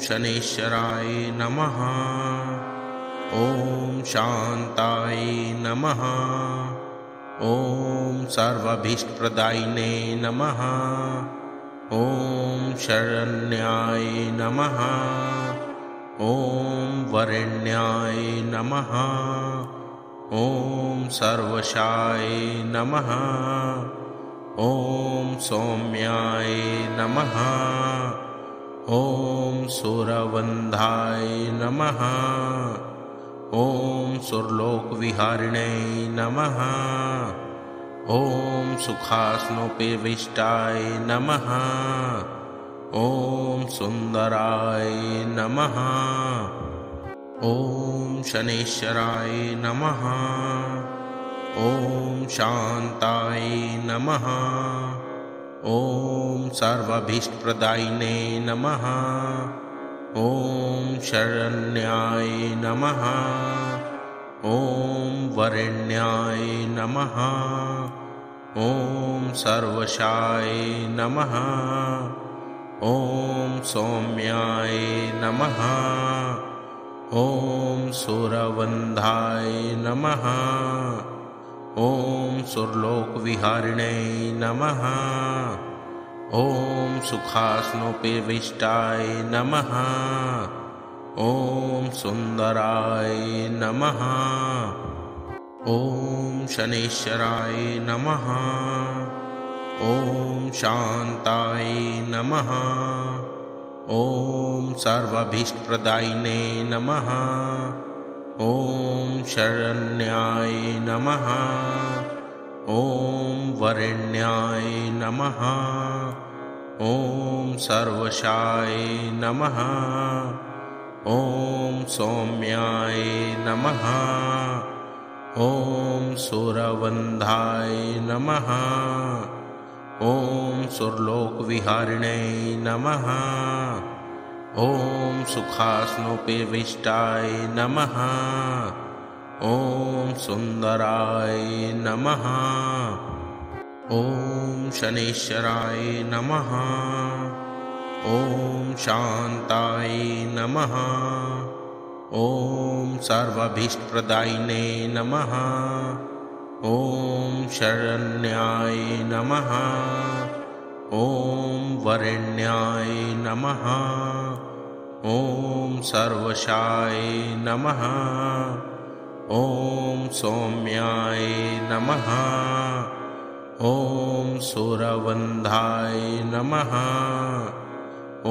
शनैश्चराय नमः। ॐ शान्ताय नमः। ॐ सर्वाभीष्टप्रदायिने नमः। ॐ शरण्याय नमः। ॐ वरेण्याय नमः। ॐ सर्वशाय नमः। ॐ सौम्याय नमः। ॐ सुरवन्धाय नमः। ॐ सुरलोकविहारिणे नमः। ॐ सुखासनोपविष्टाय नमः। ॐ सुन्दराय नमः। ॐ शनैश्चराय नमः। ॐ शान्ताय नमः। ॐ सर्वाभीष्टप्रदायिने नमः। ॐ शरण्याय नमः। ॐ वरेण्याय नमः। ॐ सर्वशाय नमः। ॐ सौम्याय नमः। ॐ सुरवन्धाय नमः। ॐ सुरलोकविहारिणे नमः। ॐ सुखासनोपविष्टाय नमः। ॐ सुन्दराय नमः। ॐ शनैश्चराय नमः। ॐ शान्ताय नमः। ॐ सर्वाभीष्टप्रदायिने नमः। ॐ शरण्याय नमः। ॐ वरेण्याय नमः। ॐ सर्वशाय नमः। ॐ सौम्याय नमः। ॐ सुरवन्धाय नमः। ॐ सुरलोकविहारिणे नमः। ॐ सुखासनोपविष्टाय नमः। ॐ सुन्दराय नमः। ॐ शनैश्चराय नमः। ॐ शान्ताय नमः। ॐ सर्वाभीष्टप्रदायिने नमः। ॐ शरण्याय नमः। ॐ वरेण्याय नमः। ॐ सर्वशाय नमः। ॐ सौम्याय नमः। ॐ सुरवन्धाय नमः।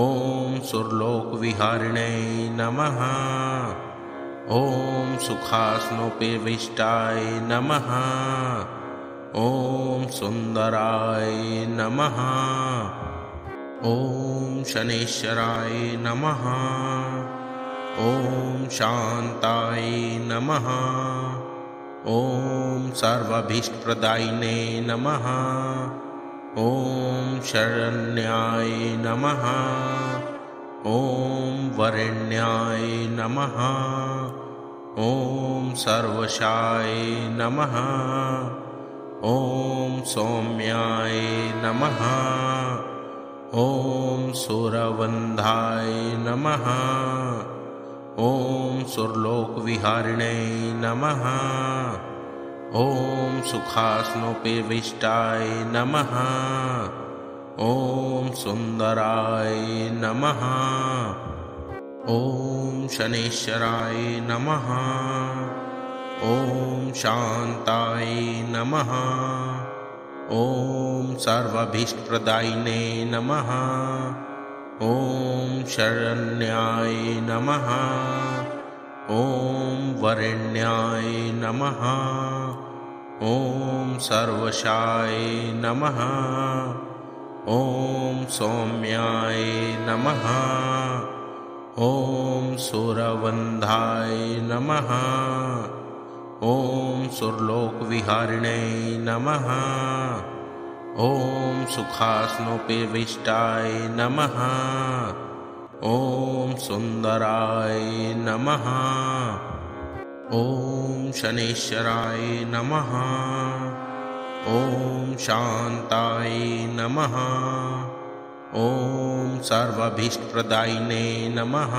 ॐ सुरलोकविहारिणे नमः। ॐ सुखासनोपविष्टाय नमः। ॐ सुन्दराय नमः। ॐ शनैश्चराय नमः। ॐ शान्ताय नमः। ॐ सर्वाभीष्टप्रदायिने नमः। ॐ शरण्याय नमः। ॐ वरेण्याय नमः। ॐ सर्वशाय नमः। ॐ सौम्याय नमः। ॐ सुरवन्धाय नमः। ॐ सुरलोकविहारिणे नमः। ॐ सुखासनोपविष्टाय नमः। ॐ सुन्दराय नमः। ॐ शनैश्चराय नमः। ॐ शान्ताय नमः। ॐ सर्वाभीष्टप्रदायिने नमः। ॐ शरण्याय नमः। ॐ वरेण्याय नमः। ॐ सर्वशाय नमः। ॐ सौम्याय नमः। ॐ सुरवन्धाय नमः। ॐ सुरलोकविहारिणे नमः। ॐ सुखासनोपविष्टाय नमः। ॐ सुन्दराय नमः। ॐ शनैश्चराय नमः। ॐ शान्ताय नमः। ॐ सर्वाभीष्टप्रदायिने नमः।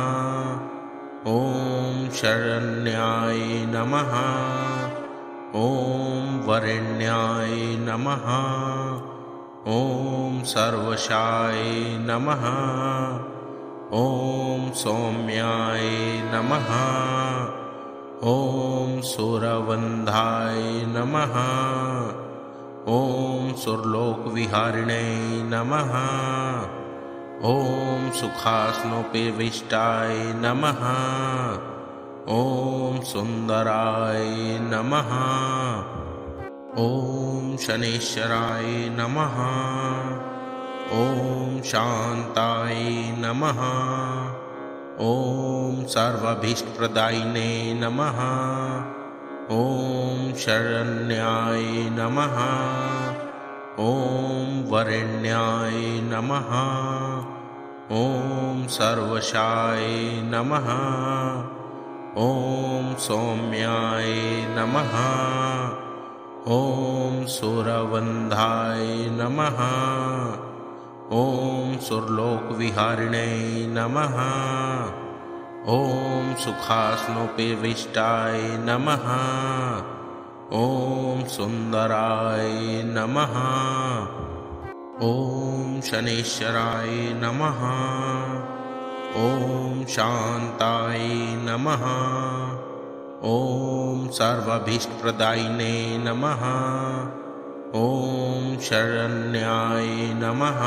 ॐ शरण्याय नमः। ॐ वरेण्याय नमः। ॐ सर्वशाय नमः। ॐ सौम्याय नमः। ॐ सुरवन्धाय नमः। ॐ सुरलोकविहारिणे नमः। ॐ सुखासनोपविष्टाय नमः। ॐ सुन्दराय नमः। ॐ शनैश्चराय नमः। ॐ शान्ताय नमः। ॐ सर्वाभीष्टप्रदायिने नमः। ॐ शरण्याय नमः। ॐ वरेण्याय नमः। ॐ सर्वशाय नमः। ॐ सौम्याय नमः। ॐ सुरवन्धाय नमः। ॐ सुरलोकविहारिणे नमः। ॐ सुखासनोपविष्टाय नमः। ॐ सुन्दराय नमः। ॐ शनैश्चराय नमः। ॐ शान्ताय नमः। ॐ सर्वाभीष्टप्रदायिने नमः। ॐ शरण्याय नमः।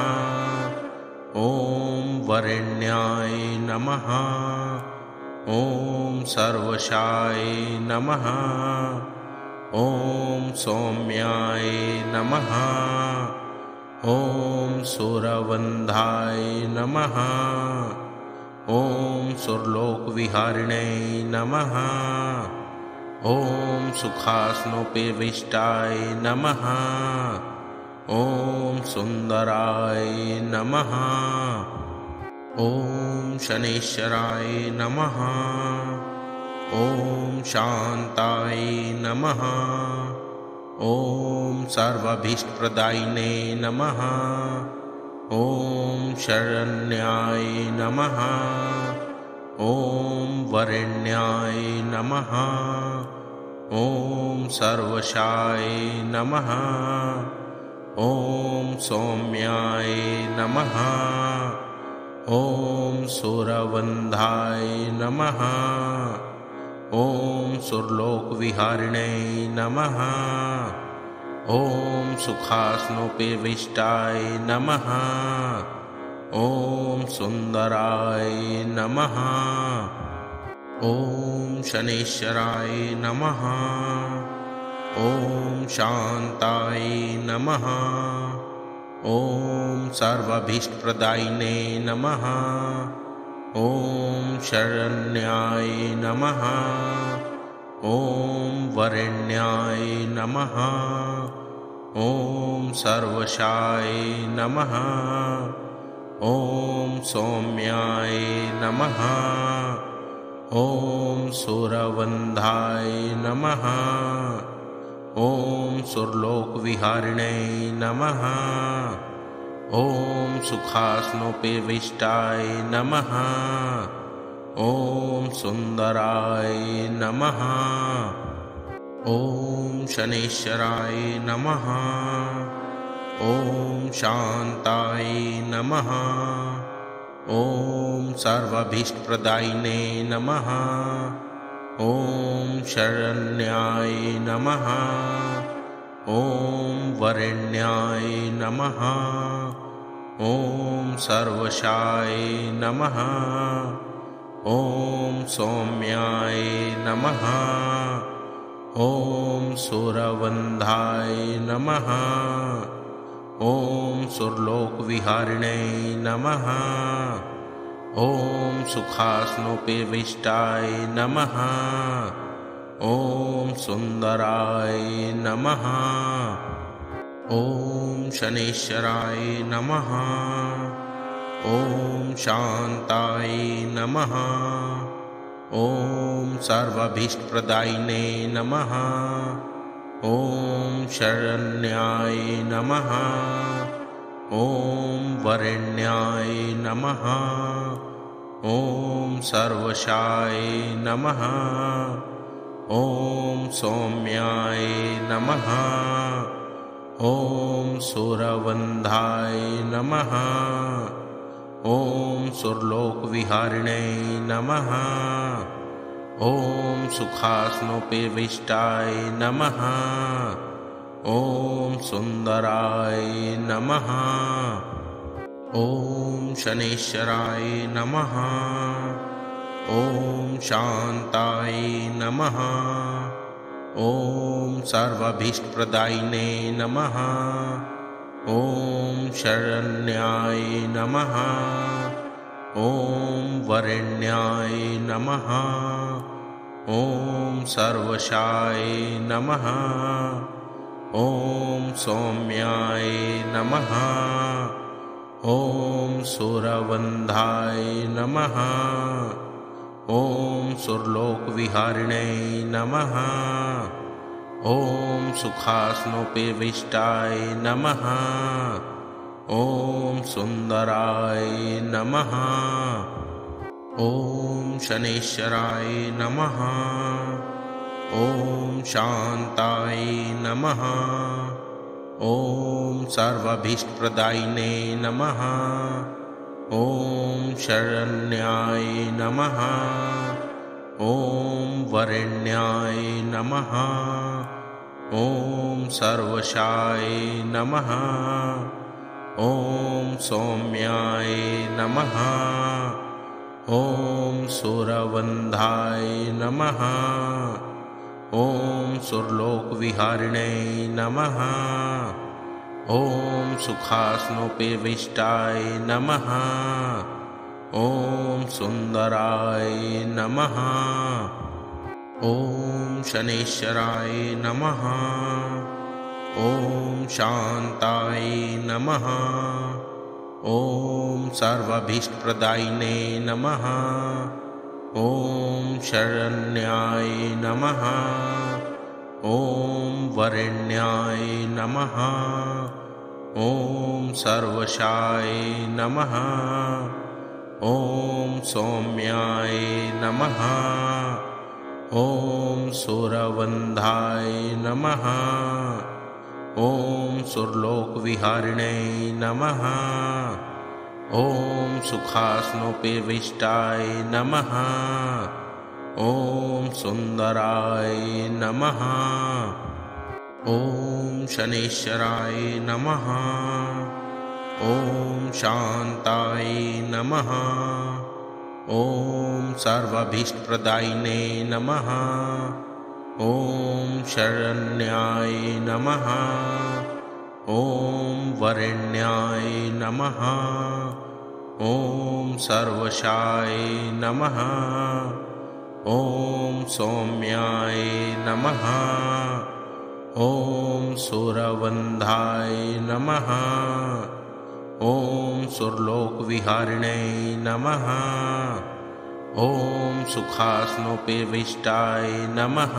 ॐ वरेण्याय नमः। ॐ सर्वशाय नमः। ॐ सौम्याय नमः। ॐ सुरवन्धाय नमः। ॐ सुरलोकविहारिणे नमः। ॐ सुखासनोपविष्टाय नमः। ॐ सुन्दराय नमः। ॐ शनैश्चराय नमः। ॐ शान्ताय नमः। ॐ सर्वाभीष्टप्रदायिने नमः। ॐ शरण्याय नमः। ॐ वरेण्याय नमः। ॐ सर्वशाय नमः। ॐ सौम्याय नमः। ॐ सुरवन्धाय नमः। ॐ सुरलोकविहारिणे नमः। ॐ सुखासनोपविष्टाय नमः। ॐ सुन्दराय नमः। ॐ शनैश्चराय नमः। ॐ शान्ताय नमः। ॐ सर्वाभीष्टप्रदायिने नमः। ॐ शरण्याय नमः। ॐ वरेण्याय नमः। ॐ सर्वशाय नमः। ॐ सौम्याय नमः। ॐ सुरवन्धाय नमः। ॐ सुरलोकविहारिणे नमः। ॐ सुखासनोपविष्टाय नमः। ॐ सुन्दराय नमः। ॐ शनैश्चराय नमः। ॐ शान्ताय नमः। ॐ सर्वाभीष्टप्रदायिने नमः। ॐ शरण्याय नमः। ॐ वरेण्याय नमः। ॐ सर्वशाय नमः। ॐ सौम्याय नमः। ॐ सुरवन्धाय नमः। ॐ सुरलोकविहारिणे नमः। ॐ सुखासनोपविष्टाय नमः। ॐ सुन्दराय नमः। ॐ शनैश्चराय नमः। ॐ शान्ताय नमः। ॐ सर्वाभीष्टप्रदायिने नमः। ॐ शरण्याय नमः। ॐ वरेण्याय नमः। ॐ सर्वशाय नमः। ॐ सौम्याय नमः। ॐ सुरवन्धाय नमः। ॐ सुरलोकविहारिणे नमः। ॐ सुखासनोपविष्टाय नमः। ॐ सुन्दराय नमः। ॐ शनैश्चराय नमः। ॐ शान्ताय नमः। ॐ सर्वाभीष्टप्रदायिने नमः। ॐ शरण्याय नमः। ॐ वरेण्याय नमः। ॐ सर्वशाय नमः। ॐ सौम्याय नमः। ॐ सुरवन्धाय नमः। ॐ सुरलोकविहारिणे नमः। ॐ सुखासनोपविष्टाय नमः। ॐ सुन्दराय नमः। ॐ शनैश्चराय नमः। ॐ शान्ताय नमः। ॐ सर्वाभीष्टप्रदायिने नमः। ॐ शरण्याय नमः। ॐ वरेण्याय नमः। ॐ सर्वशाय नमः। ॐ सौम्याय नमः। ॐ सुरवन्धाय नमः। ॐ सुरलोकविहारिणे नमः। ॐ सुखासनोपविष्टाय नमः। ॐ सुन्दराय नमः। ॐ शनैश्चराय नमः। ॐ शान्ताय नमः। ॐ सर्वाभीष्टप्रदायिने नमः। ॐ शरण्याय नमः। ॐ वरेण्याय नमः। ॐ सर्वशाय नमः। ॐ सौम्याय नमः। ॐ सुरवन्धाय नमः। ॐ सुरलोकविहारिणे नमः। ॐ सुखासनोपविष्टाय नमः। ॐ सुन्दराय नमः। ॐ शनैश्चराय नमः। ॐ शान्ताय नमः। ॐ सर्वाभीष्टप्रदायिने नमः। ॐ शरण्याय नमः। ॐ वरेण्याय नमः। ॐ सर्वशाय नमः। ॐ सौम्याय नमः। ॐ सुरवन्धाय नमः। ॐ सुरलोकविहारिणे नमः। ॐ सुखासनोपविष्टाय नमः।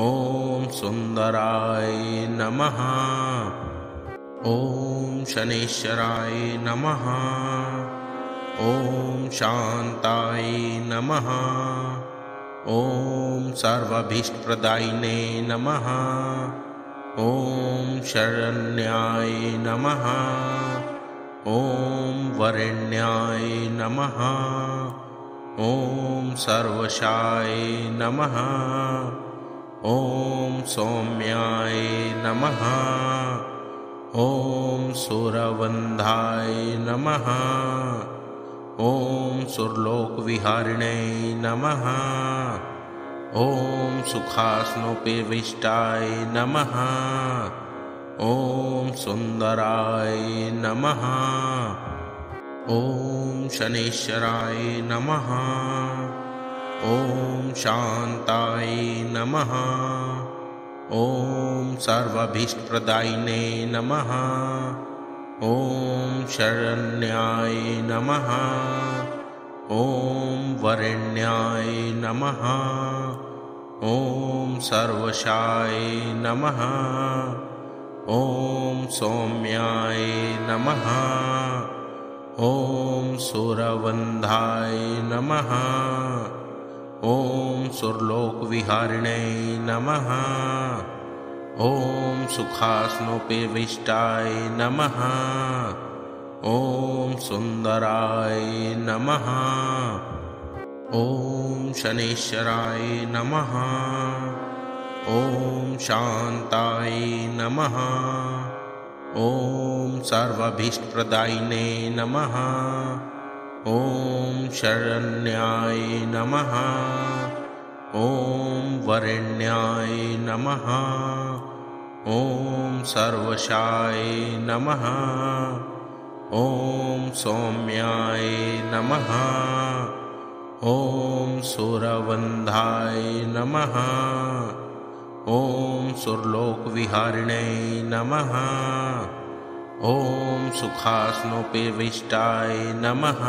ॐ सुन्दराय नमः। ॐ शनैश्चराय नमः। ॐ शान्ताय नमः। ॐ सर्वाभीष्टप्रदायिने नमः। ॐ शरण्याय नमः। ॐ वरेण्याय नमः। ॐ सर्वशाय नमः। ॐ सौम्याय नमः। ॐ सुरवन्धाय नमः। ॐ सुरलोकविहारिणे नमः। ॐ सुखासनोपविष्टाय नमः। ॐ सुन्दराय नमः। ॐ शनैश्चराय नमः। ॐ शान्ताय नमः। ॐ सर्वाभीष्टप्रदायिने नमः। ॐ शरण्याय नमः। ॐ वरेण्याय नमः। ॐ सर्वशाय नमः। ॐ सौम्याय नमः। ॐ सुरवन्धाय नमः। ॐ सुरलोकविहारिणे नमः। ॐ सुखासनोपविष्टाय नमः। ॐ सुन्दराय नमः। ॐ शनैश्चराय नमः। ॐ शान्ताय नमः। ॐ सर्वाभीष्टप्रदायिने नमः। ॐ शरण्याय नमः। ॐ वरेण्याय नमः। ॐ सर्वशाय नमः। ॐ सौम्याय नमः। ॐ सुरवन्धाय नमः। ॐ सुरलोकविहारिणे नमः। ॐ सुखासनोपविष्टाय नमः।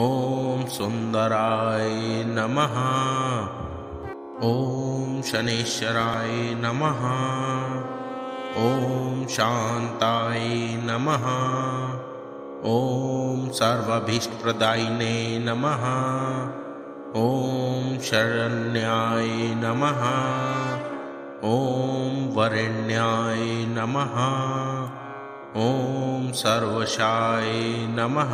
ॐ सुन्दराय नमः। ॐ शनैश्चराय नमः। ॐ शान्ताय नमः। ॐ सर्वाभीष्टप्रदायिने नमः। ॐ शरण्याय नमः। ॐ वरेण्याय नमः। ॐ सर्वशाय नमः।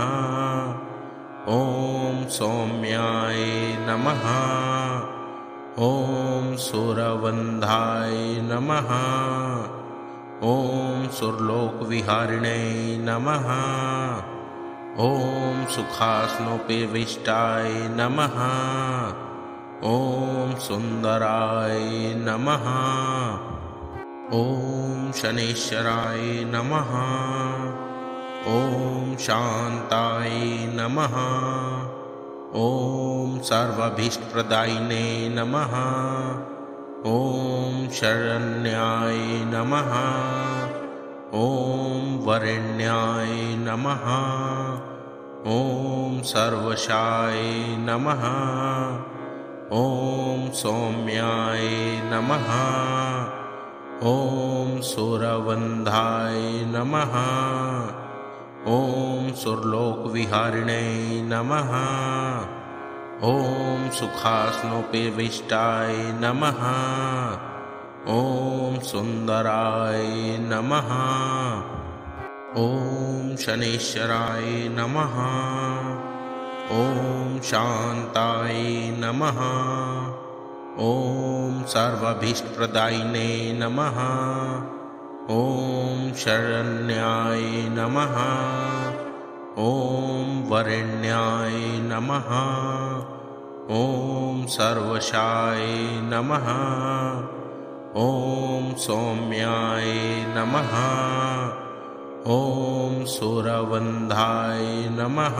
ॐ सौम्याय नमः। ॐ सुरवन्धाय नमः। ॐ सुरलोकविहारिणे नमः। ॐ सुखासनोपविष्टाय नमः। ॐ सुन्दराय नमः। ॐ शनैश्चराय नमः। ॐ शान्ताय नमः। ॐ सर्वाभीष्टप्रदायिने नमः। ॐ शरण्याय नमः। ॐ वरेण्याय नमः। ॐ सर्वशाय नमः। ॐ सौम्याय नमः। ॐ सुरवन्धाय नमः। ॐ सुरलोकविहारिणे नमः। ॐ सुखासनोपविष्टाय नमः। ॐ सुन्दराय नमः। ॐ शनैश्चराय नमः। ॐ शान्ताय नमः। ॐ सर्वाभीष्टप्रदायिने नमः। ॐ शरण्याय नमः। ॐ वरेण्याय नमः। ॐ सर्वशाय नमः। ॐ सौम्याय नमः। ॐ सुरवन्धाय नमः।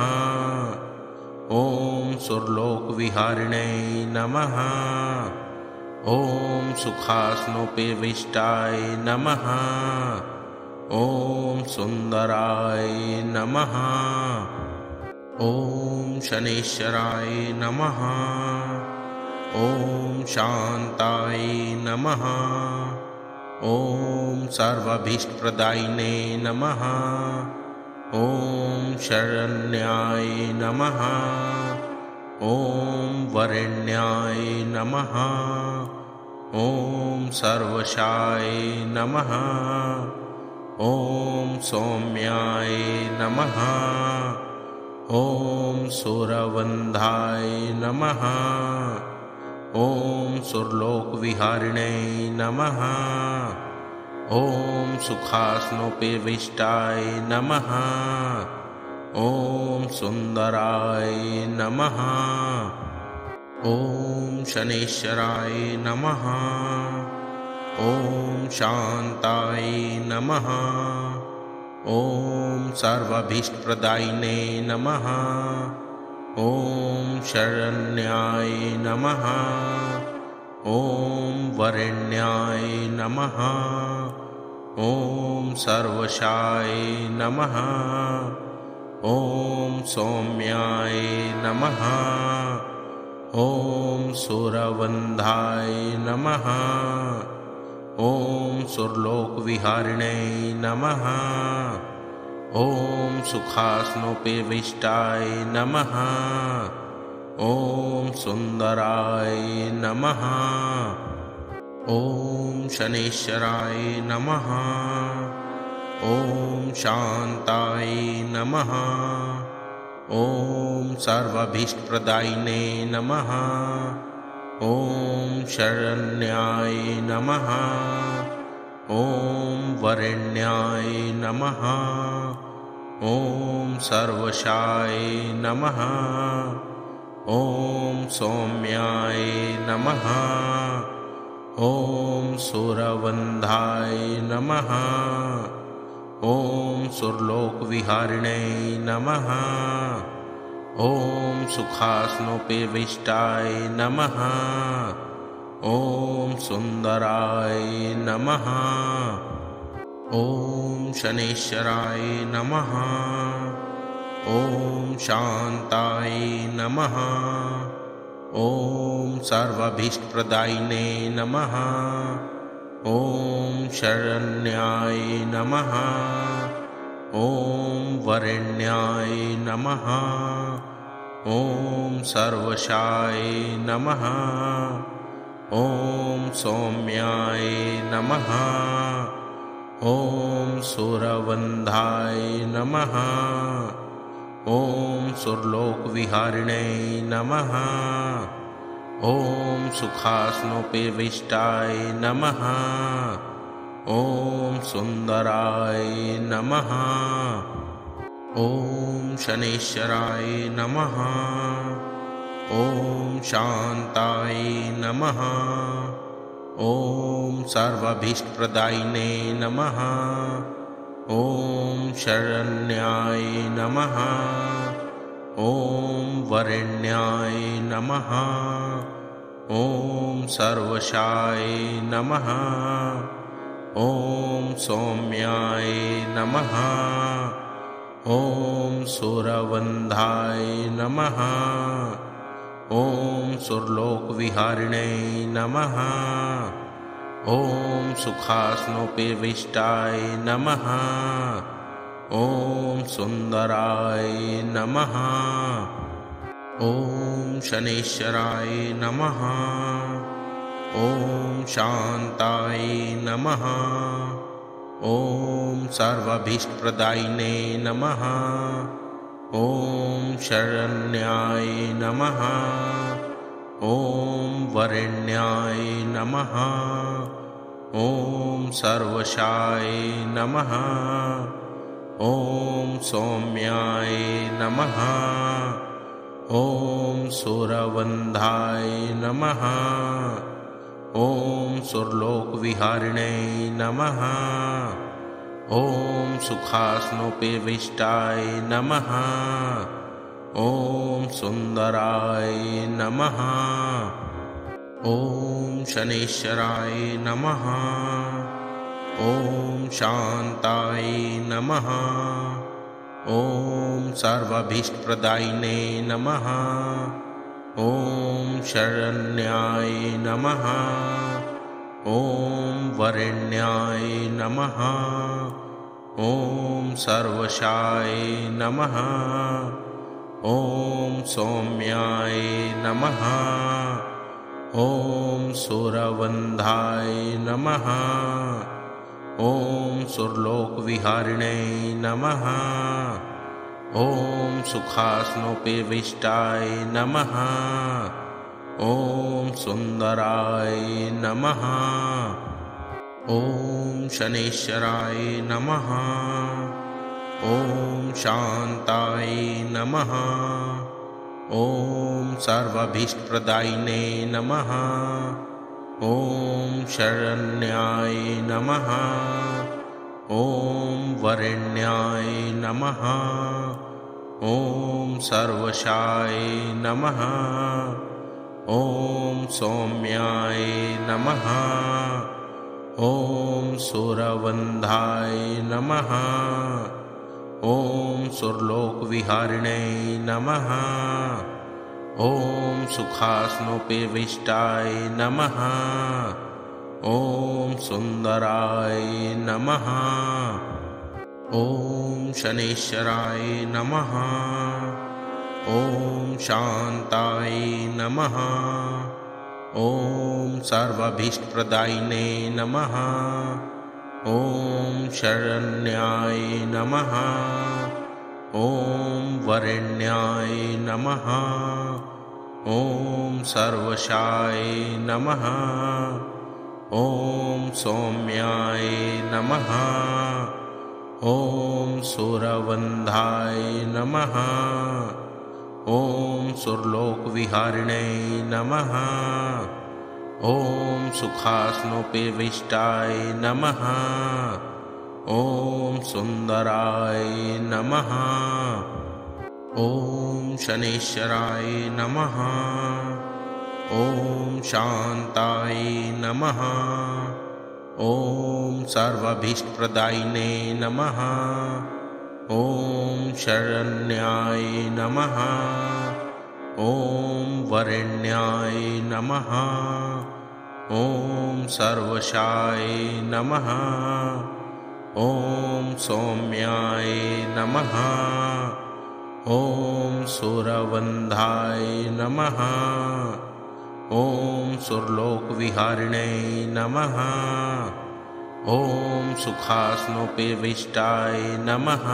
ॐ सुरलोकविहारिणे नमः। ॐ सुखासनोपविष्टाय नमः। ॐ सुन्दराय नमः। ॐ शनैश्चराय नमः। ॐ शान्ताय नमः। ॐ सर्वाभीष्टप्रदायिने नमः। ॐ शरण्याय नमः। ॐ वरेण्याय नमः। ॐ सर्वशाय नमः। ॐ सौम्याय नमः। ॐ सुरवन्धाय नमः। ॐ सुरलोकविहारिणे नमः। ॐ सुखासनोपविष्टाय नमः। ॐ सुन्दराय नमः। ॐ शनैश्चराय नमः। ॐ शान्ताय नमः। ॐ सर्वाभीष्टप्रदायिने नमः। ॐ शरण्याय नमः। ॐ वरेण्याय नमः। ॐ सर्वशाय नमः। ॐ सौम्याय नमः। ॐ सुरवन्धाय नमः। ॐ सुरलोकविहारिणे नमः। ॐ सुखासनोपविष्टाय नमः। ॐ सुन्दराय नमः। ॐ शनैश्चराय नमः। ॐ शान्ताय नमः। ॐ सर्वाभीष्टप्रदायिने नमः। ॐ शरण्याय नमः। ॐ वरेण्याय नमः। ॐ सर्वशाय नमः। ॐ सौम्याय नमः। ॐ सुरवन्धाय नमः। ॐ सुरलोकविहारिणे नमः। ॐ सुखासनोपविष्टाय नमः। ॐ सुन्दराय नमः। ॐ शनैश्चराय नमः। ॐ शान्ताय नमः। ॐ सर्वाभीष्टप्रदायिने नमः। ॐ शरण्याय नमः। ॐ वरेण्याय नमः। ॐ सर्वशाय नमः। ॐ सौम्याय नमः। ॐ सुरवन्धाय नमः। ॐ सुरलोकविहारिणे नमः। ॐ सुखासनोपविष्टाय नमः। ॐ सुन्दराय नमः। ॐ शनैश्चराय नमः। ॐ शान्ताय नमः। ॐ सर्वाभीष्टप्रदायिने नमः। ॐ शरण्याय नमः। ॐ वरेण्याय नमः। ॐ सर्वशाय नमः। ॐ सौम्याय नमः। ॐ सुरवन्धाय नमः। ॐ सुरलोकविहारिणे नमः। ॐ सुखासनोपविष्टाय नमः। ॐ सुन्दराय नमः। ॐ शनैश्चराय नमः। ॐ शान्ताय नमः। ॐ सर्वाभीष्टप्रदायिने नमः। ॐ शरण्याय नमः। ॐ वरेण्याय नमः। ॐ सर्वशाय नमः। ॐ सौम्याय नमः। ॐ सुरवन्धाय नमः। ॐ सुरलोकविहारिणे नमः। ॐ सुखासनोपविष्टाय नमः। ॐ सुन्दराय नमः। ॐ शनैश्चराय नमः। ॐ शान्ताय नमः। ॐ सर्वाभीष्टप्रदायिने नमः। ॐ शरण्याय नमः। ॐ वरेण्याय नमः। ॐ सर्वशाय नमः। ॐ सौम्याय नमः। ॐ सुरवन्धाय नमः। ॐ सुरलोकविहारिणे नमः। ॐ सुखासनोपविष्टाय नमः। ॐ सुन्दराय नमः। ॐ शनैश्चराय नमः। ॐ शान्ताय नमः। ॐ सर्वाभीष्टप्रदायिने नमः। ॐ शरण्याय नमः। ॐ वरेण्याय नमः। ॐ सर्वशाय नमः। ॐ सौम्याय नमः। ॐ सुरवन्धाय नमः। ॐ सुरलोकविहारिणे नमः। ॐ सुखासनोपविष्टाय नमः। ॐ सुन्दराय नमः। ॐ शनैश्चराय नमः। ॐ शान्ताय नमः। ॐ सर्वाभीष्टप्रदायिने नमः। ॐ शरण्याय नमः। ॐ वरेण्याय नमः। ॐ सर्वशाय नमः। ॐ सौम्याय नमः। ॐ सुरवन्धाय नमः। ॐ सुरलोकविहारिणे नमः। ॐ सुखासनोपविष्टाय नमः। ॐ सुन्दराय नमः। ॐ शनैश्चराय नमः। ॐ शान्ताय नमः। ॐ सर्वाभीष्टप्रदायिने नमः। ॐ शरण्याय नमः। ॐ वरेण्याय नमः। ॐ सर्वशाय नमः। ॐ सौम्याय नमः। ॐ सुरवन्धाय नमः। ॐ सुरलोकविहारिणे नमः। ॐ सुखासनोपविष्टाय नमः।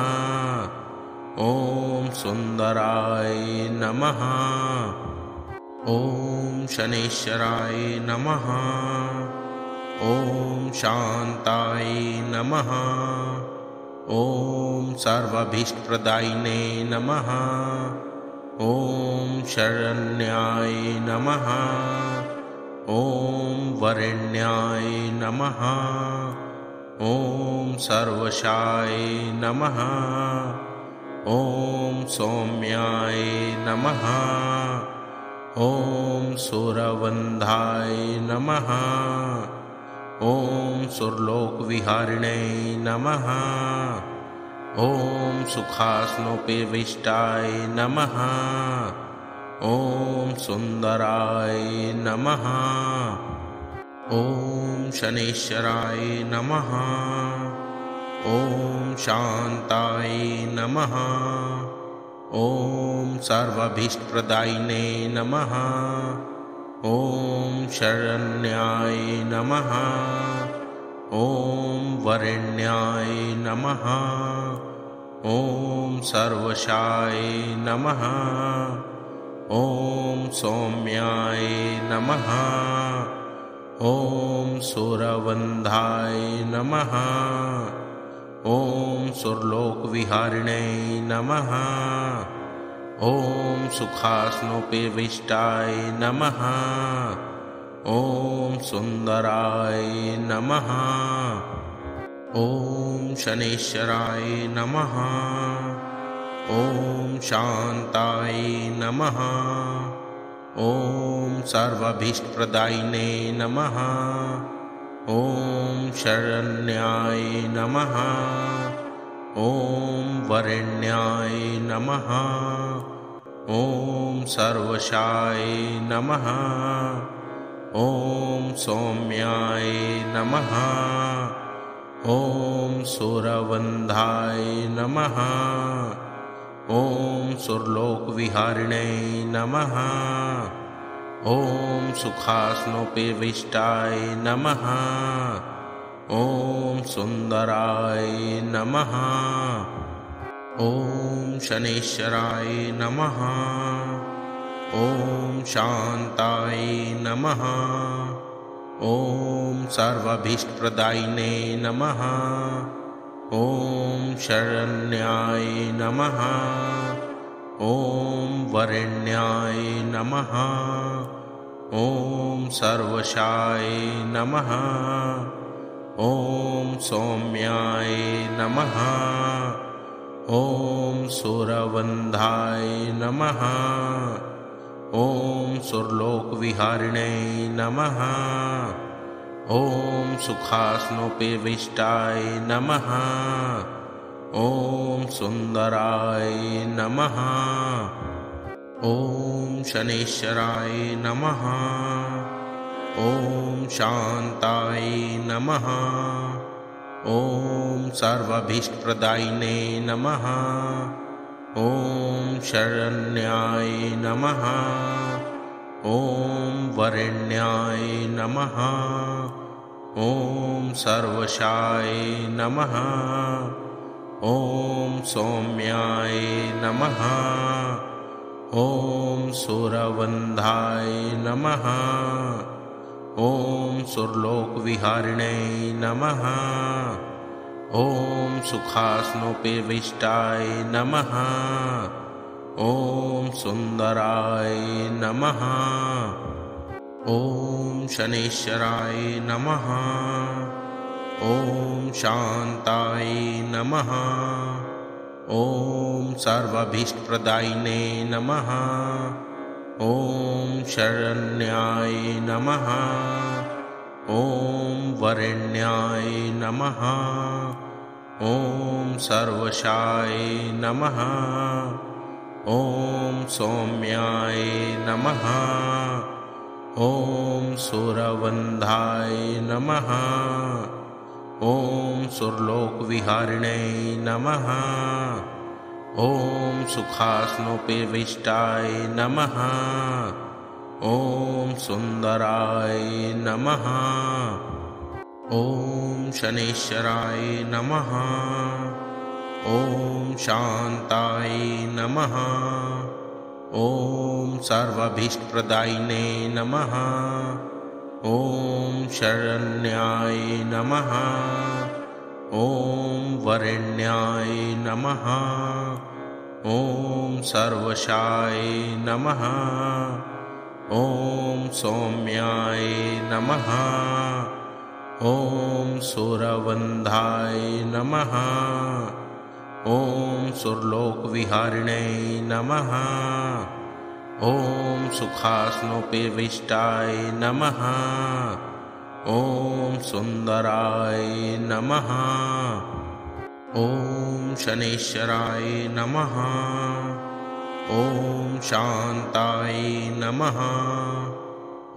ॐ सुन्दराय नमः। ॐ शनैश्चराय नमः। ॐ शान्ताय नमः। ॐ सर्वाभीष्टप्रदायिने नमः। ॐ शरण्याय नमः। ॐ वरेण्याय नमः। ॐ सर्वशाय नमः। ॐ सौम्याय नमः। ॐ सुरवन्धाय नमः। ॐ सुरलोकविहारिणे नमः। ॐ सुखासनोपविष्टाय नमः। ॐ सुन्दराय नमः। ॐ शनैश्चराय नमः। ॐ शान्ताय नमः। ॐ सर्वाभीष्टप्रदायिने नमः। ॐ शरण्याय नमः। ॐ वरेण्याय नमः। ॐ सर्वशाय नमः। ॐ सौम्याय नमः। ॐ सुरवन्धाय नमः। ॐ सुरलोकविहारिणे नमः। ॐ सुखासनोपविष्टाय नमः। ॐ सुन्दराय नमः। ॐ शनैश्चराय नमः। ॐ शान्ताय नमः। ॐ सर्वाभीष्टप्रदायिने नमः। ॐ शरण्याय नमः। ॐ वरेण्याय नमः। ॐ सर्वशाय नमः। ॐ सौम्याय नमः। ॐ सुरवन्धाय नमः। ॐ सुरलोकविहारिणे नमः। ॐ सुखासनोपविष्टाय नमः। ॐ सुन्दराय नमः। ॐ शनैश्चराय नमः। ॐ शान्ताय नमः। ॐ सर्वाभीष्टप्रदायिने नमः। ॐ शरण्याय नमः। ॐ वरेण्याय नमः। ॐ सर्वशाय नमः। ॐ सौम्याय नमः। ॐ सुरवन्धाय नमः। ॐ सुरलोकविहारिणे नमः। ॐ सुखासनोपविष्टाय नमः। ॐ सुन्दराय नमः। ॐ शनैश्चराय नमः। ॐ शान्ताय नमः। ॐ सर्वाभीष्टप्रदायिने नमः। ॐ शरण्याय नमः। ॐ वरेण्याय नमः। ॐ सर्वशाय नमः। ॐ सौम्याय नमः। ॐ सुरवन्धाय नमः। ॐ सुरलोकविहारिणे नमः। ॐ सुखासनोपविष्टाय नमः। ॐ सुन्दराय नमः। ॐ शनैश्चराय नमः। ॐ शान्ताय नमः। ॐ सर्वाभीष्टप्रदायिने नमः। ॐ शरण्याय नमः। ॐ वरेण्याय नमः। ॐ सर्वशाय नमः। ॐ सौम्याय नमः। ॐ सुरवन्धाय नमः। ॐ सुरलोकविहारिणे नमः। ॐ सुखासनोपविष्टाय नमः। ॐ सुन्दराय नमः। ॐ शनैश्चराय नमः। ॐ शान्ताय नमः। ॐ सर्वाभीष्टप्रदायिने नमः। ॐ शरण्याय नमः। ॐ वरेण्याय नमः। ॐ सर्वशाय नमः। ॐ सौम्याय नमः। ॐ सुरवन्धाय नमः। ॐ सुरलोकविहारिणे नमः। ॐ सुखासनोपविष्टाय नमः। ॐ सुन्दराय नमः। ॐ शनैश्चराय नमः। ॐ शान्ताय नमः।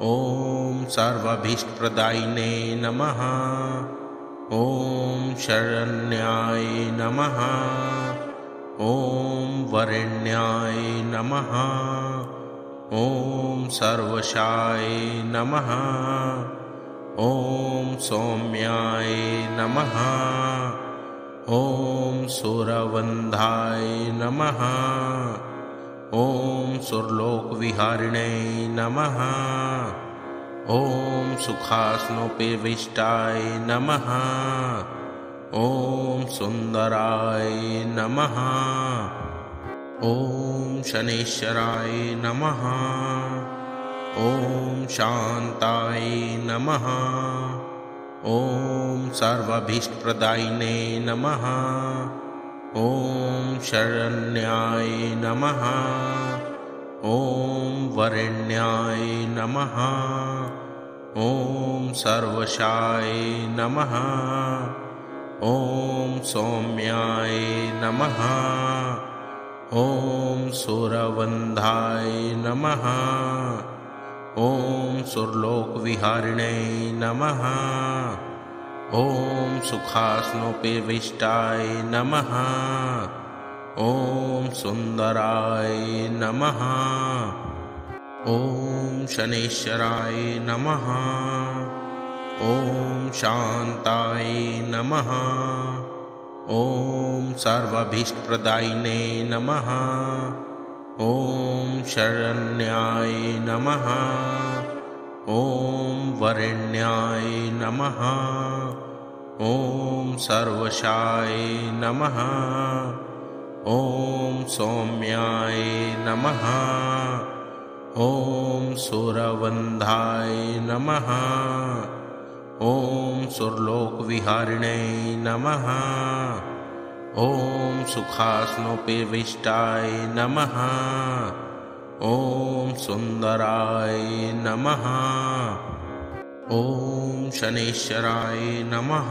ॐ सर्वाभीष्टप्रदायिने नमः। ॐ शरण्याय नमः। ॐ वरेण्याय नमः। ॐ सर्वशाय नमः। ॐ सौम्याय नमः। ॐ सुरवन्धाय नमः। ॐ सुरलोकविहारिणे नमः। ॐ सुखासनोपविष्टाय नमः। ॐ सुन्दराय नमः। ॐ शनैश्चराय नमः। ॐ शान्ताय नमः। ॐ सर्वाभीष्टप्रदायिने नमः। ॐ शरण्याय नमः। ॐ वरेण्याय नमः। ॐ सर्वशाय नमः। ॐ सौम्याय नमः। ॐ सुरवन्धाय नमः। ॐ सुरलोकविहारिणे नमः। ॐ सुखासनोपविष्टाय नमः। ॐ सुन्दराय नमः। ॐ शनैश्चराय नमः। ॐ शान्ताय नमः। ॐ सर्वाभीष्टप्रदायिने नमः। ॐ शरण्याय नमः। ॐ वरेण्याय नमः। ॐ सर्वशाय नमः। ॐ सौम्याय नमः। ॐ सुरवन्धाय नमः। ॐ सुरलोकविहारिणे नमः। ॐ सुखासनोपविष्टाय नमः। ॐ सुन्दराय नमः। ॐ शनैश्चराय नमः।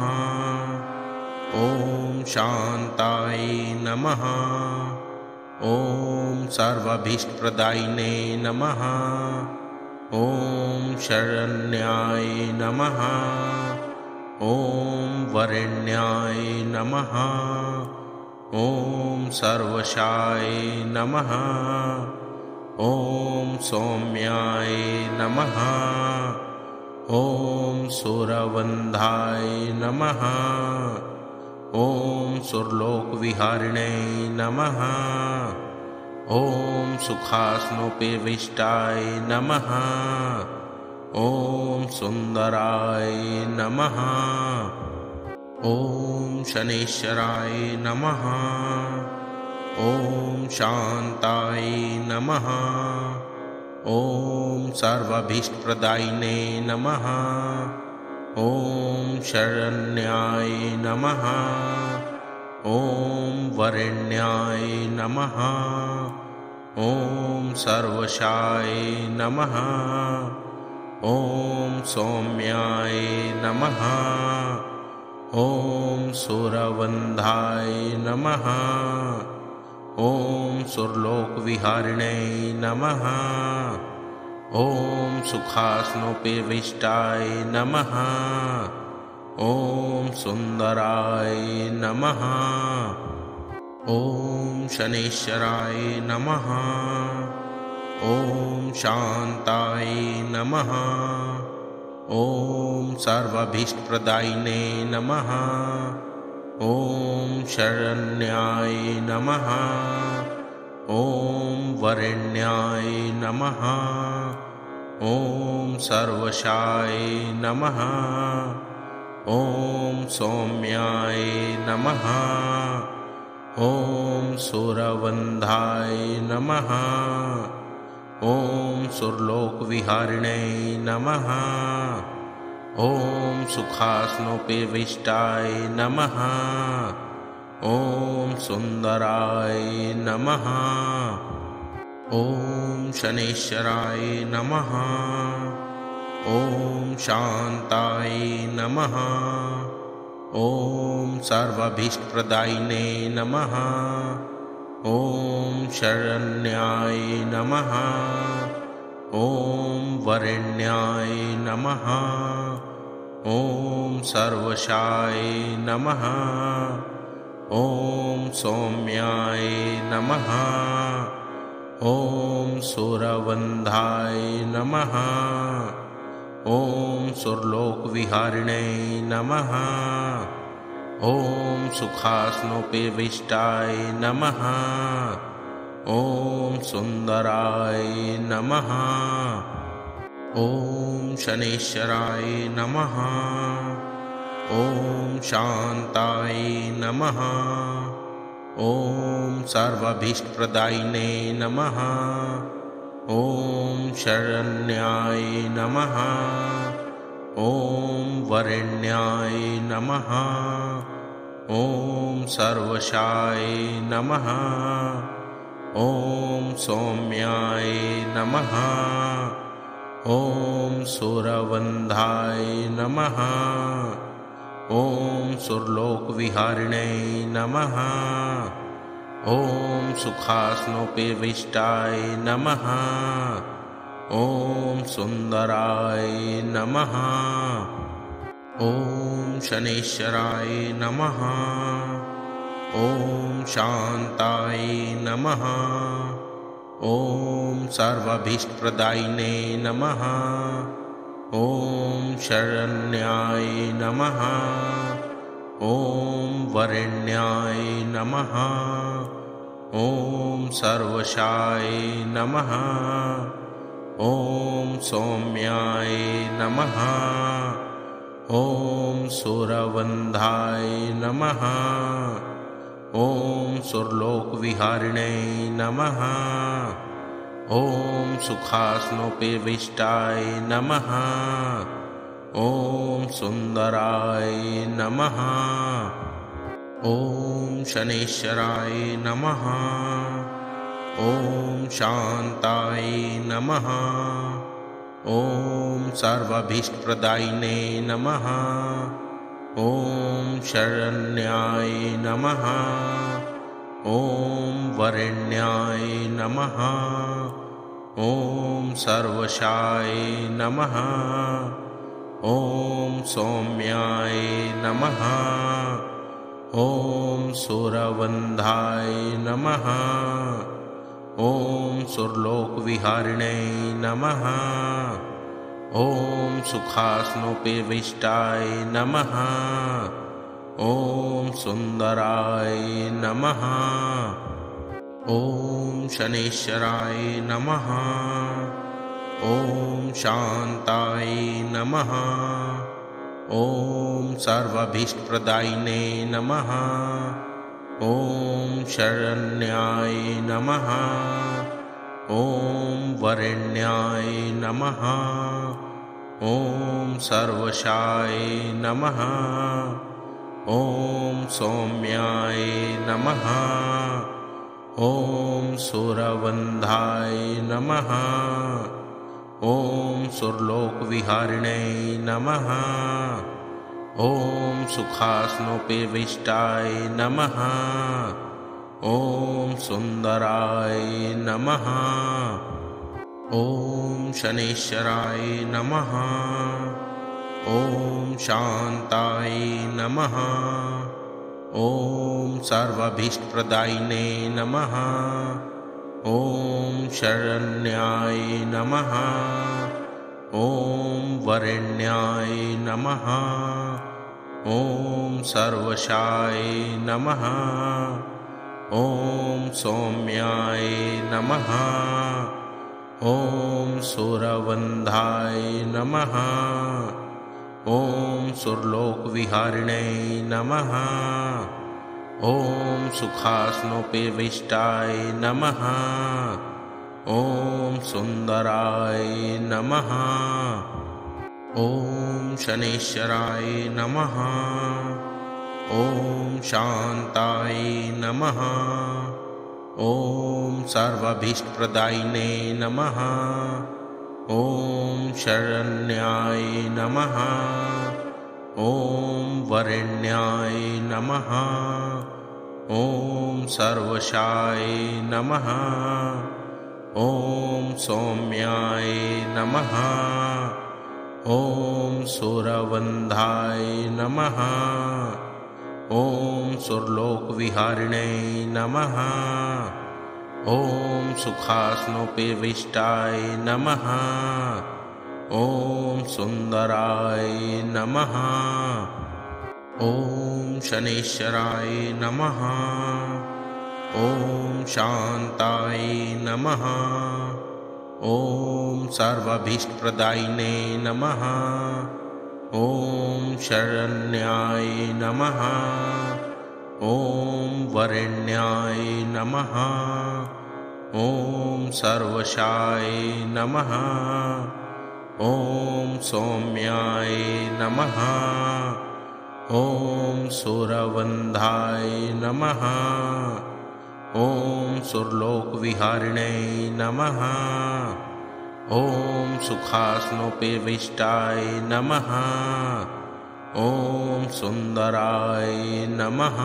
ॐ शान्ताय नमः। ॐ सर्वाभीष्टप्रदायिने नमः। ॐ शरण्याय नमः। ॐ वरेण्याय नमः। ॐ सर्वशाय नमः। ॐ सौम्याय नमः। ॐ सुरवन्धाय नमः। ॐ सुरलोकविहारिणे नमः। ॐ सुखासनोपविष्टाय नमः। ॐ सुन्दराय नमः। ॐ शनैश्चराय नमः। ॐ शान्ताय नमः। ॐ सर्वाभीष्टप्रदायिने नमः। ॐ शरण्याय नमः। ॐ वरेण्याय नमः। ॐ सर्वशाय नमः। ॐ सौम्याय नमः। ॐ सुरवन्धाय नमः। ॐ सुरलोकविहारिणे नमः। ॐ सुखासनोपविष्टाय नमः। ॐ सुन्दराय नमः। ॐ शनैश्चराय नमः। ॐ शान्ताय नमः। ॐ सर्वाभीष्टप्रदायिने नमः। ॐ शरण्याय नमः। ॐ वरेण्याय नमः। ॐ सर्वशाय नमः। ॐ सौम्याय नमः। ॐ सुरवन्धाय नमः। ॐ सुरलोकविहारिणे नमः। ॐ सुखासनोपविष्टाय नमः। ॐ सुन्दराय नमः। ॐ शनैश्चराय नमः। ॐ शान्ताय नमः। ॐ सर्वाभीष्टप्रदायिने नमः। ॐ शरण्याय नमः। ॐ वरेण्याय नमः। ॐ सर्वशाय नमः। ॐ सौम्याय नमः। ॐ सुरवन्धाय नमः। ॐ सुरलोकविहारिणे नमः। ॐ सुखासनोपविष्टाय नमः। ॐ सुन्दराय नमः। ॐ शनैश्चराय नमः। ॐ शान्ताय नमः। ॐ सर्वाभीष्टप्रदायिने नमः। ॐ शरण्याय नमः। ॐ वरेण्याय नमः। ॐ सर्वशाय नमः। ॐ सौम्याय नमः। ॐ सुरवन्धाय नमः। ॐ सुरलोकविहारिणे नमः। ॐ सुखासनोपविष्टाय नमः। ॐ सुन्दराय नमः। ॐ शनैश्चराय नमः। ॐ शान्ताय नमः। ॐ सर्वाभीष्टप्रदायिने नमः। ॐ शरण्याय नमः। ॐ वरेण्याय नमः। ॐ सर्वशाय नमः। ॐ सौम्याय नमः। ॐ सुरवन्धाय नमः। ॐ सुरलोकविहारिणे नमः। ॐ सुखासनोपविष्टाय नमः। ॐ सुन्दराय नमः। ॐ शनैश्चराय नमः। ॐ शान्ताय नमः। ॐ सर्वाभीष्टप्रदायिने नमः। ॐ शरण्याय नमः। ॐ वरेण्याय नमः। ॐ सर्वशाय नमः। ॐ सौम्याय नमः। ॐ सुरवन्धाय नमः। ॐ सुरलोकविहारिणे नमः। ॐ सुखासनोपविष्टाय नमः। ॐ सुन्दराय नमः। ॐ शनैश्चराय नमः। ॐ शान्ताय नमः। ॐ सर्वाभीष्टप्रदायिने नमः। ॐ शरण्याय नमः। ॐ वरेण्याय नमः। ॐ सर्वशाय नमः। ॐ सौम्याय नमः। ॐ सुरवन्धाय नमः। ॐ सुरलोकविहारिणे नमः। ॐ सुखासनोपविष्टाय नमः। ॐ सुन्दराय नमः। ॐ शनैश्चराय नमः। ॐ शान्ताय नमः। ॐ सर्वाभीष्टप्रदायिने नमः। ॐ शरण्याय नमः। ॐ वरेण्याय नमः। ॐ सर्वशाय नमः। ॐ सौम्याय नमः। ॐ सुरवन्धाय नमः। ॐ सुरलोकविहारिणे नमः। ॐ सुखासनोपविष्टाय नमः। ॐ सुन्दराय नमः। ॐ शनैश्चराय नमः। ॐ शान्ताय नमः। ॐ सर्वाभीष्टप्रदायिने नमः। ॐ शरण्याय नमः। ॐ वरेण्याय नमः। ॐ सर्वशाय नमः। ॐ सौम्याय नमः। ॐ सुरवन्धाय नमः। ॐ सुरलोकविहारिणे नमः। ॐ सुखासनोपविष्टाय नमः। ॐ सुन्दराय नमः। ॐ शनैश्चराय नमः। ॐ शान्ताय नमः। ॐ सर्वाभीष्टप्रदायिने नमः। ॐ शरण्याय नमः। ॐ वरेण्याय नमः। ॐ सर्वशाय नमः। ॐ सौम्याय नमः। ॐ सुरवन्धाय नमः। ॐ सुरलोकविहारिणे नमः। ॐ सुखासनोपविष्टाय नमः। ॐ सुन्दराय नमः।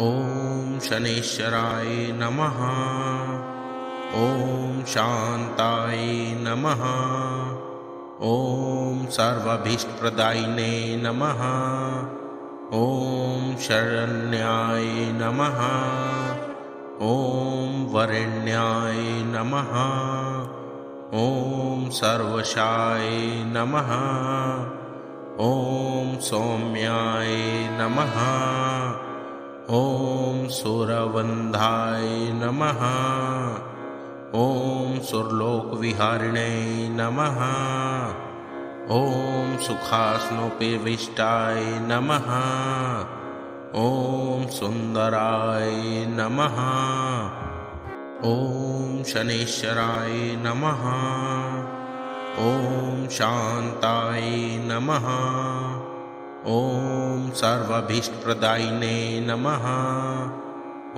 ॐ शनैश्चराय नमः। ॐ शान्ताय नमः। ॐ सर्वाभीष्टप्रदायिने नमः। ॐ शरण्याय नमः। ॐ वरेण्याय नमः। ॐ सर्वशाय नमः। ॐ सौम्याय नमः। ॐ सुरवन्धाय नमः। ॐ सुरलोकविहारिणे नमः। ॐ सुखासनोपविष्टाय नमः। ॐ सुन्दराय नमः। ॐ शनैश्चराय नमः। ॐ शान्ताय नमः। ॐ सर्वाभीष्टप्रदायिने नमः।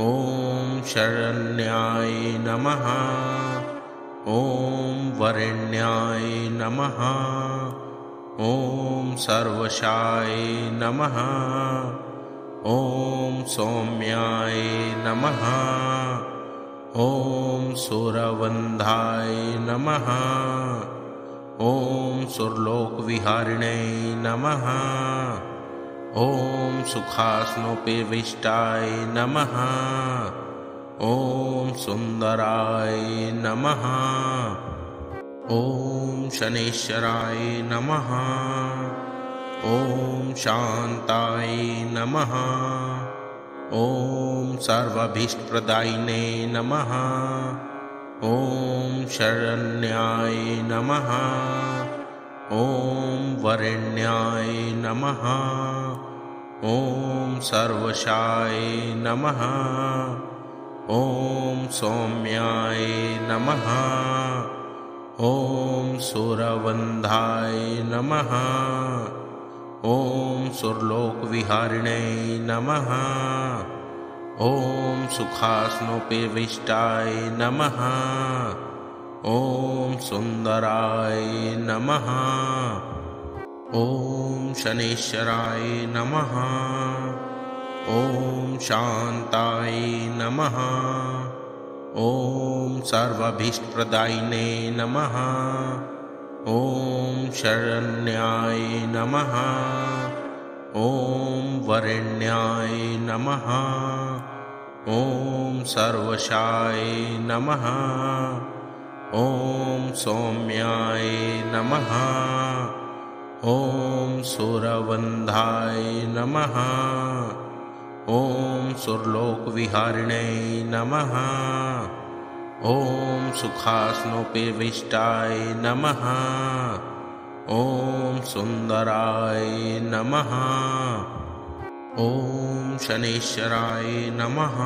ॐ शरण्याय नमः। ॐ वरेण्याय नमः। ॐ सर्वशाय नमः। ॐ सौम्याय नमः। ॐ सुरवन्धाय नमः। ॐ सुरलोकविहारिणे नमः। ॐ सुखासनोपविष्टाय नमः। ॐ सुन्दराय नमः। ॐ शनैश्चराय नमः। ॐ शान्ताय नमः। ॐ सर्वाभीष्टप्रदायिने नमः। ॐ शरण्याय नमः। ॐ वरेण्याय नमः। ॐ सर्वशाय नमः। ॐ सौम्याय नमः। ॐ सुरवन्धाय नमः। ॐ सुरलोकविहारिणे नमः। ॐ सुखासनोपविष्टाय नमः। ॐ सुन्दराय नमः। ॐ शनैश्चराय नमः। ॐ शान्ताय नमः। ॐ सर्वाभीष्टप्रदायिने नमः। ॐ शरण्याय नमः। ॐ वरेण्याय नमः। ॐ सर्वशाय नमः। ॐ सौम्याय नमः। ॐ सुरवन्धाय नमः। ॐ सुरलोकविहारिणे नमः। ॐ सुखासनोपविष्टाय नमः। ॐ सुन्दराय नमः। ॐ शनैश्चराय नमः।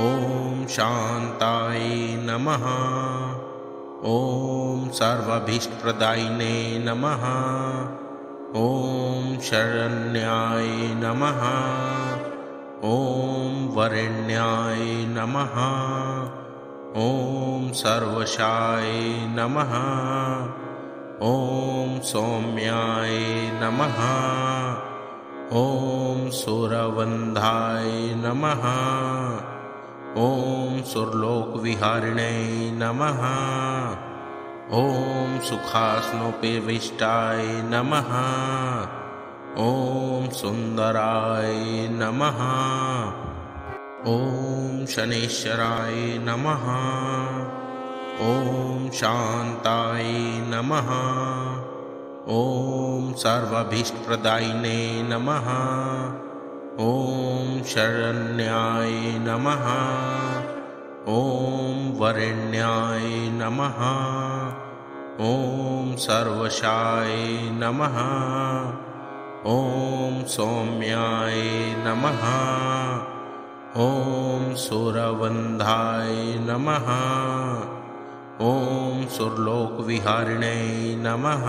ॐ शान्ताय नमः। ॐ सर्वाभीष्टप्रदायिने नमः। ॐ शरण्याय नमः। ॐ वरेण्याय नमः। ॐ सर्वशाय नमः। ॐ सौम्याय नमः। ॐ सुरवन्धाय नमः। ॐ सुरलोकविहारिणे नमः। ॐ सुखासनोपविष्टाय नमः। ॐ सुन्दराय नमः। ॐ शनैश्चराय नमः। ॐ शान्ताय नमः। ॐ सर्वाभीष्टप्रदायिने नमः। ॐ शरण्याय नमः। ॐ वरेण्याय नमः। ॐ सर्वशाय नमः। ॐ सौम्याय नमः। ॐ सुरवन्धाय नमः। ॐ सुरलोकविहारिणे नमः।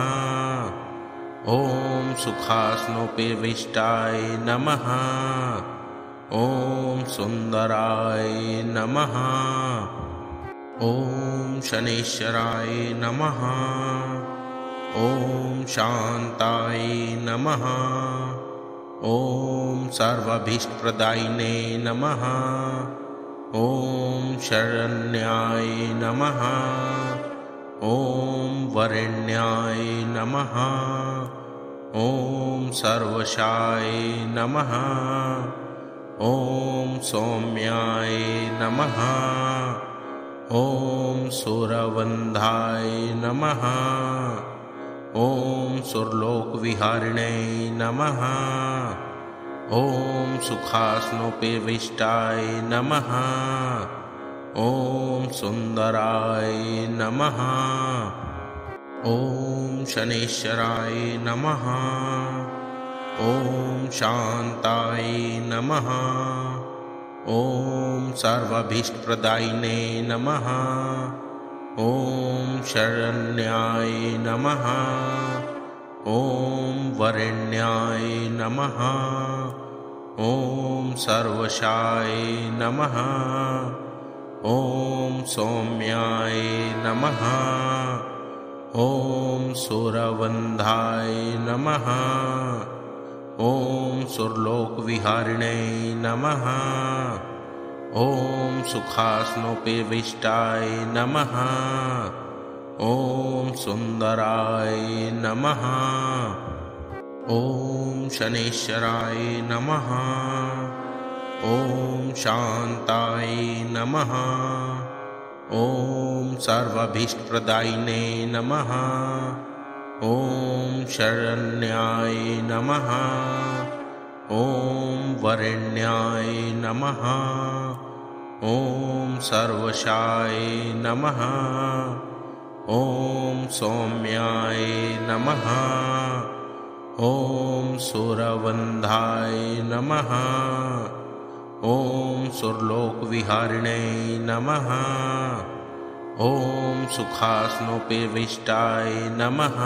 ॐ सुखासनोपविष्टाय नमः। ॐ सुन्दराय नमः। ॐ शनैश्चराय नमः। ॐ शान्ताय नमः। ॐ सर्वाभीष्टप्रदायिने नमः। ॐ शरण्याय नमः। ॐ वरेण्याय नमः। ॐ सर्वशाय नमः। ॐ सौम्याय नमः। ॐ सुरवन्धाय नमः। ॐ सुरलोकविहारिणे नमः। ॐ सुखासनोपविष्टाय नमः। ॐ सुन्दराय नमः। ॐ शनैश्चराय नमः। ॐ शान्ताय नमः। ॐ सर्वाभीष्टप्रदायिने नमः। ॐ शरण्याय नमः। ॐ वरेण्याय नमः। ॐ सर्वशाय नमः। ॐ सौम्याय नमः। ॐ सुरवन्धाय नमः। ॐ सुरलोकविहारिणे नमः। ॐ सुखासनोपविष्टाय नमः। ॐ सुन्दराय नमः। ॐ शनैश्चराय नमः। ॐ शान्ताय नमः। ॐ सर्वाभीष्टप्रदायिने नमः। ॐ शरण्याय नमः। ॐ वरेण्याय नमः। ॐ सर्वशाय नमः। ॐ सौम्याय नमः। ॐ सुरवन्धाय नमः। ॐ सुरलोकविहारिणे नमः। ॐ सुखासनोपविष्टाय नमः।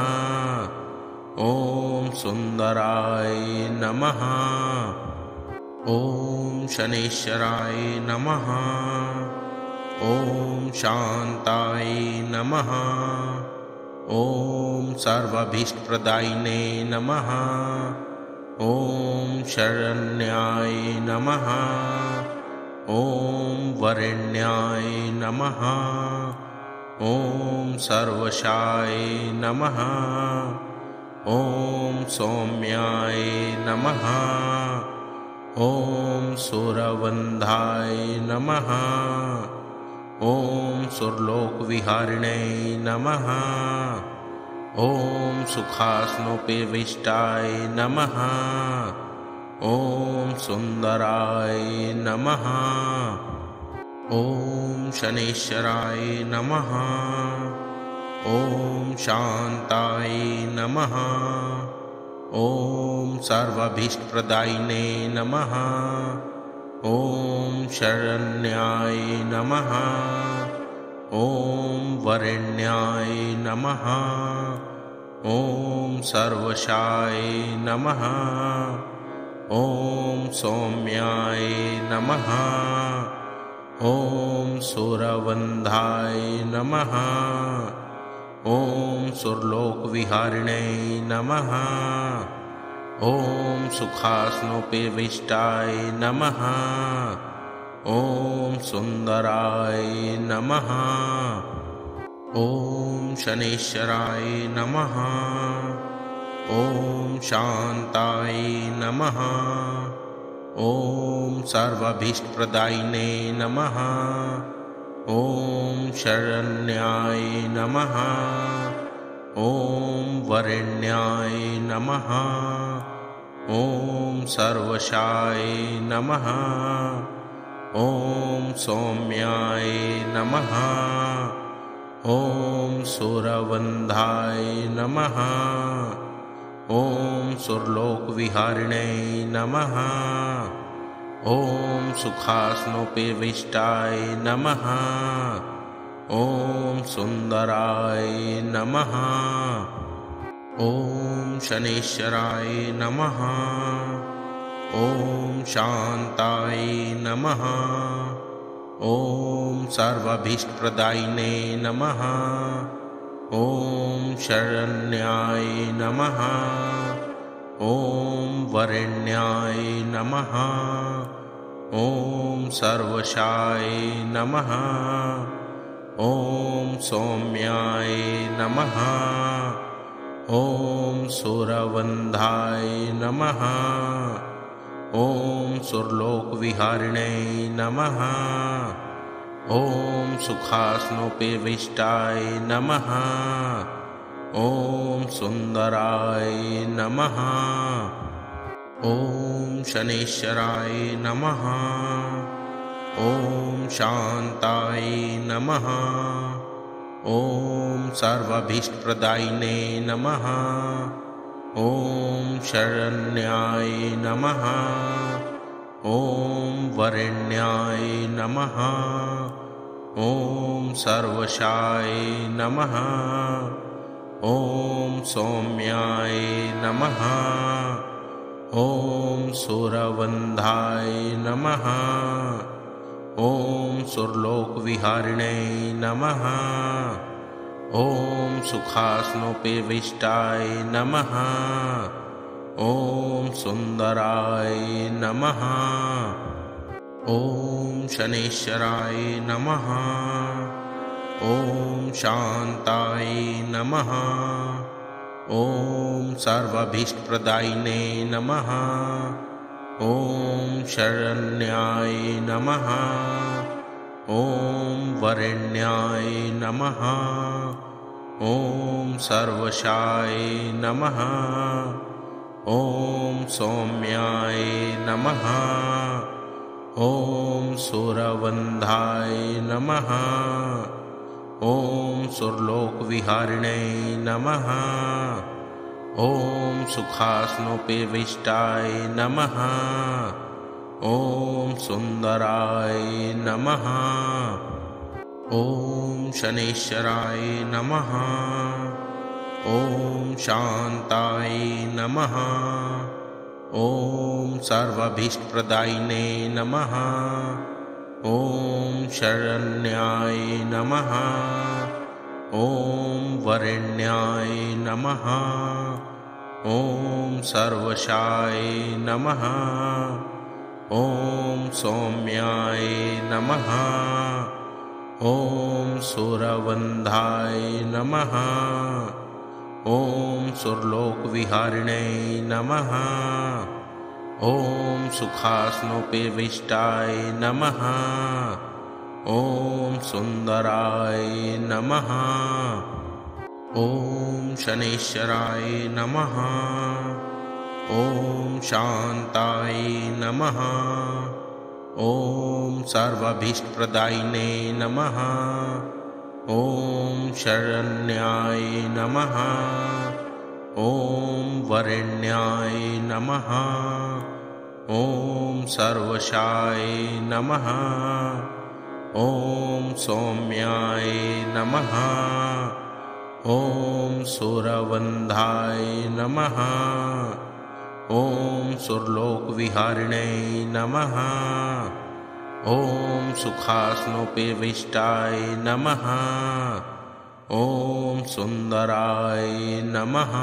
ॐ सुन्दराय नमः। ॐ शनैश्चराय नमः। ॐ शान्ताय नमः। ॐ सर्वाभीष्टप्रदायिने नमः। ॐ शरण्याय नमः। ॐ वरेण्याय नमः। ॐ सर्वशाय नमः। ॐ सौम्याय नमः। ॐ सुरवन्धाय नमः। ॐ सुरलोकविहारिणे नमः। ॐ सुखासनोपविष्टाय नमः। ॐ सुन्दराय नमः। ॐ शनैश्चराय नमः। ॐ शान्ताय नमः। ॐ सर्वाभीष्टप्रदायिने नमः। ॐ शरण्याय नमः। ॐ वरेण्याय नमः। ॐ सर्वशाय नमः। ॐ सौम्याय नमः। ॐ सुरवन्धाय नमः। ॐ सुरलोकविहारिणे नमः। ॐ सुखासनोपविष्टाय नमः। ॐ सुन्दराय नमः। ॐ शनैश्चराय नमः। ॐ शान्ताय नमः। ॐ सर्वाभीष्टप्रदायिने नमः। ॐ शरण्याय नमः। ॐ वरेण्याय नमः। ॐ सर्वशाय नमः। ॐ सौम्याय नमः। ॐ सुरवन्धाय नमः। ॐ सुरलोकविहारिणे नमः। ॐ सुखासनोपविष्टाय नमः। ॐ सुन्दराय नमः। ॐ शनैश्चराय नमः। ॐ शान्ताय नमः। ॐ सर्वाभीष्टप्रदायिने नमः। ॐ शरण्याय नमः। ॐ वरेण्याय नमः। ॐ सर्वशाय नमः। ॐ सौम्याय नमः। ॐ सुरवन्धाय नमः। ॐ सुरलोकविहारिणे नमः। ॐ सुखासनोपविष्टाय नमः। ॐ सुन्दराय नमः। ॐ शनैश्चराय नमः। ॐ शान्ताय नमः। ॐ सर्वाभीष्टप्रदायिने नमः। ॐ शरण्याय नमः। ॐ वरेण्याय नमः। ॐ सर्वशाय नमः। ॐ सौम्याय नमः। ॐ सुरवन्धाय नमः। ॐ सुरलोकविहारिणे नमः। ॐ सुखासनोपविष्टाय नमः। ॐ सुन्दराय नमः। ॐ शनैश्चराय नमः। ॐ शान्ताय नमः। ॐ सर्वाभीष्टप्रदायिने नमः। ॐ शरण्याय नमः। ॐ वरेण्याय नमः। ॐ सर्वशाय नमः। ॐ सौम्याय नमः। ॐ सुरवन्धाय नमः। ॐ सुरलोकविहारिणे नमः। ॐ सुखासनोपविष्टाय नमः। ॐ सुन्दराय नमः। ॐ शनैश्चराय नमः। ॐ शान्ताय नमः। ॐ सर्वाभीष्टप्रदायिने नमः। ॐ शरण्याय नमः। ॐ वरेण्याय नमः। ॐ सर्वशाय नमः। ॐ सौम्याय नमः। ॐ सुरवन्धाय नमः। ॐ सुरलोकविहारिणे नमः। ॐ सुखासनोपविष्टाय नमः। ॐ सुन्दराय नमः। ॐ शनैश्चराय नमः। ॐ शान्ताय नमः। ॐ सर्वाभीष्टप्रदायिने नमः। ॐ शरण्याय नमः। ॐ वरेण्याय नमः। ॐ सर्वशाय नमः। ॐ सौम्याय नमः। ॐ सुरवन्धाय नमः। ॐ सुरलोकविहारिणे नमः। ॐ सुखासनोपविष्टाय नमः। ॐ सुन्दराय नमः।